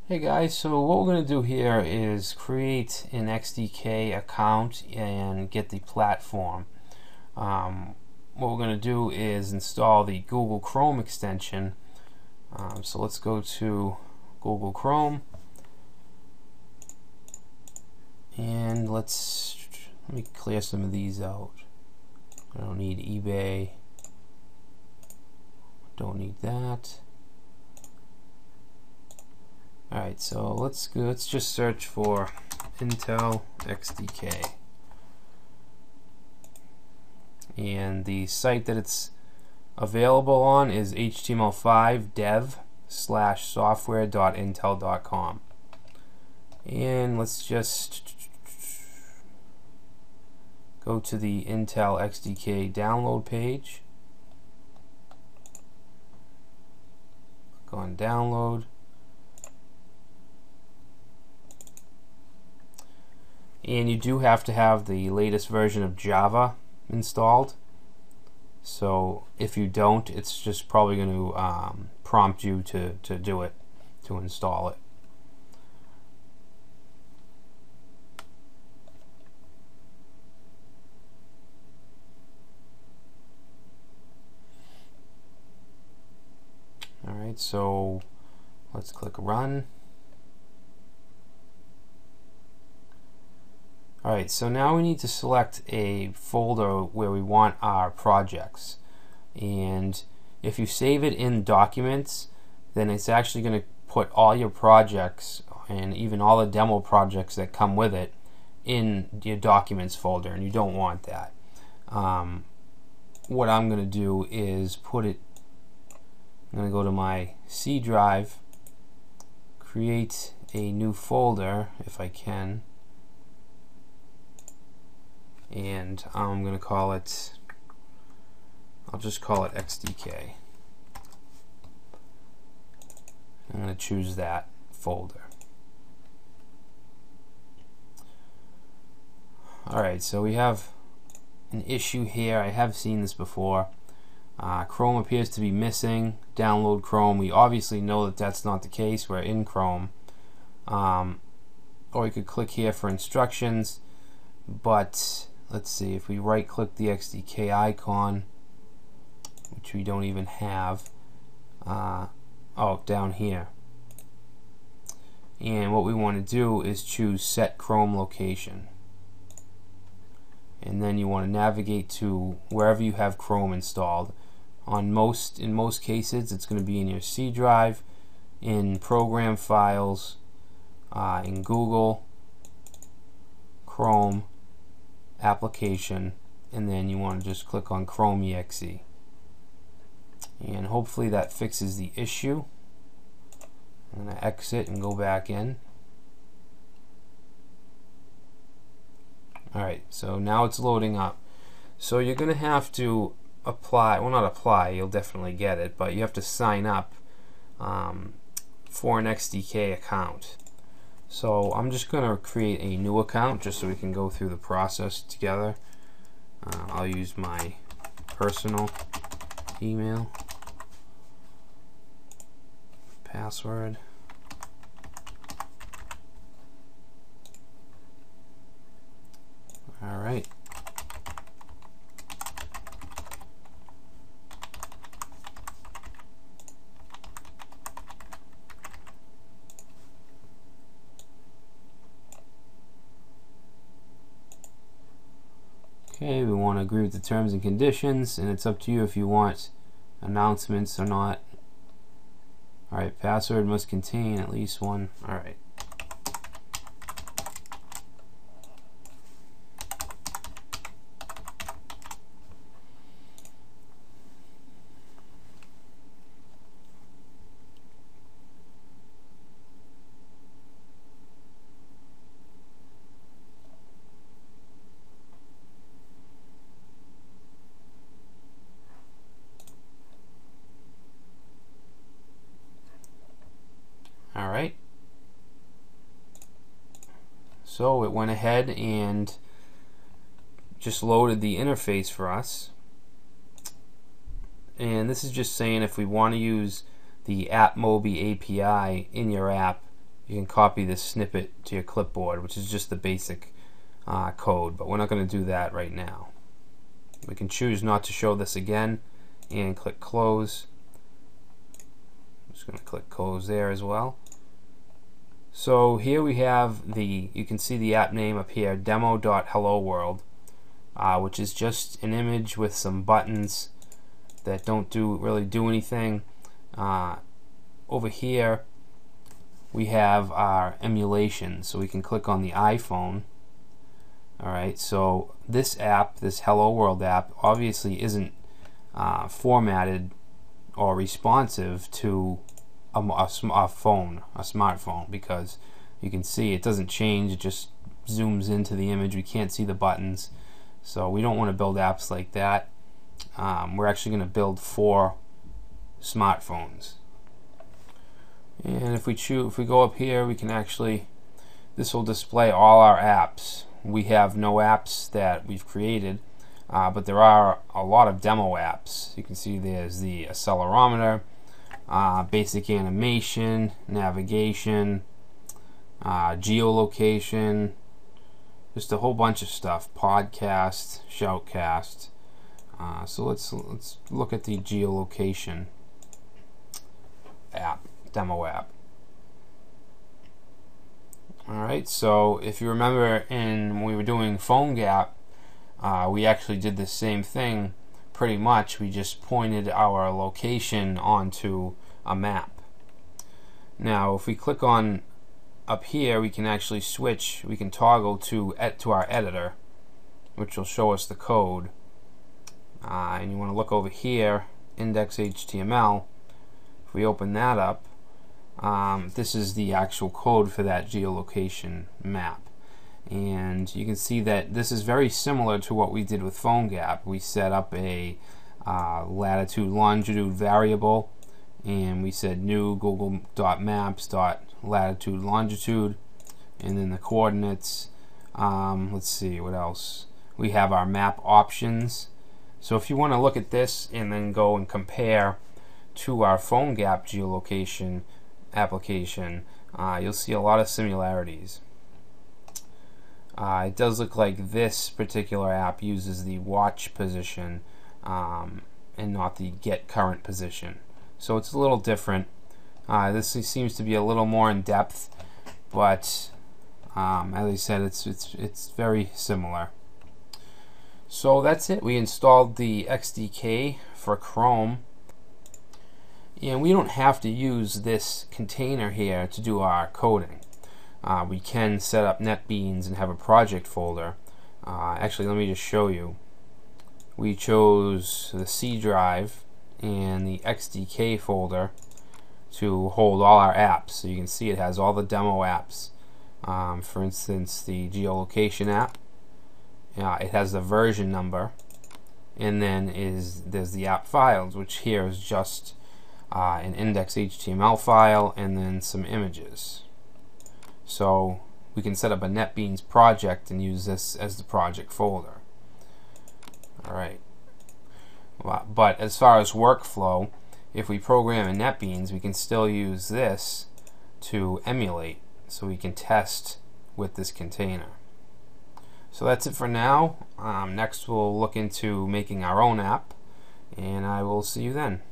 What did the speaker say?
Hey guys, so what we're going to do here is create an XDK account and get the platform. What we're going to do is install the Google Chrome extension. So let's go to Google Chrome and let me clear some of these out. I don't need eBay, don't need that. Alright, so let's just search for Intel XDK. And the site that it's available on is html5 dev/software.intel.com. And let's just go to the Intel XDK download page. Click on download. And you do have to have the latest version of Java installed. So if you don't, it's just probably going to prompt you to do it, to install it. Alright, so let's click Run. Alright, so now we need to select a folder where we want our projects. And if you save it in Documents, then it's actually going to put all your projects and even all the demo projects that come with it in your Documents folder, and you don't want that. What I'm going to do is I'm going to go to my C drive, create a new folder if I can, and I'm going to call it, I'll just call it XDK. I'm going to choose that folder. Alright, so we have an issue here. I have seen this before. Chrome appears to be missing. Download Chrome. We obviously know that that's not the case. We're in Chrome. Or we could click here for instructions, but let's see, if we right click the XDK icon, which we don't even have, down here, and what we want to do is choose Set Chrome Location, and then you want to navigate to wherever you have Chrome installed. In most cases it's going to be in your C drive, in Program Files, in Google Chrome Application, and then you want to just click on Chrome EXE, and hopefully that fixes the issue. I'm going to exit and go back in. Alright, so now it's loading up. So you're going to have to apply, well, not apply, you'll definitely get it, but you have to sign up for an XDK account. So I'm just going to create a new account just so we can go through the process together. I'll use my personal email, password. Alright. Okay, we want to agree with the terms and conditions, and it's up to you if you want announcements or not. Alright, password must contain at least one. Alright. Alright, so it went ahead and just loaded the interface for us, and this is just saying if we want to use the AppMobi API in your app, you can copy this snippet to your clipboard, which is just the basic code, but we're not going to do that right now. We can choose not to show this again and click close. I'm just going to click close there as well. So here we have you can see the app name up here, demo.helloworld, which is just an image with some buttons that don't really do anything. Over here we have our emulation, so we can click on the iPhone. Alright, so this app, this Hello World app, obviously isn't formatted or responsive to a smartphone, because you can see it doesn't change, it just zooms into the image. We can't see the buttons, so we don't want to build apps like that. We're actually going to build for smartphones. And if we go up here, we can actually, this will display all our apps. We have no apps that we've created, but there are a lot of demo apps. You can see there's the accelerometer, basic animation, navigation, geolocation, just a whole bunch of stuff, podcast, shoutcast. So let's look at the geolocation app, demo app. Alright, so if you remember when we were doing PhoneGap, we actually did the same thing pretty much. We just pointed our location onto a map. Now if we click on up here, we can actually switch, we can toggle to our editor, which will show us the code. And you want to look over here, index.html. If we open that up, this is the actual code for that geolocation map. And you can see that this is very similar to what we did with PhoneGap. We set up a latitude longitude variable, and we said new google.maps.latitude longitude, and then the coordinates. Let's see what else. We have our map options. So if you want to look at this and then go and compare to our PhoneGap geolocation application, you'll see a lot of similarities. It does look like this particular app uses the watch position and not the get current position. So it's a little different. This seems to be a little more in depth, but as I said, it's very similar. So that's it. We installed the XDK for Chrome, and we don't have to use this container here to do our coding. We can set up NetBeans and have a project folder. Actually, let me just show you. We chose the C drive and the XDK folder to hold all our apps. So you can see it has all the demo apps. For instance, the geolocation app. It has the version number, and then there's the app files, which here is just an index.html file and then some images. So we can set up a NetBeans project and use this as the project folder. Alright. But as far as workflow, if we program in NetBeans, we can still use this to emulate, so we can test with this container. So that's it for now. Next we'll look into making our own app, and I will see you then.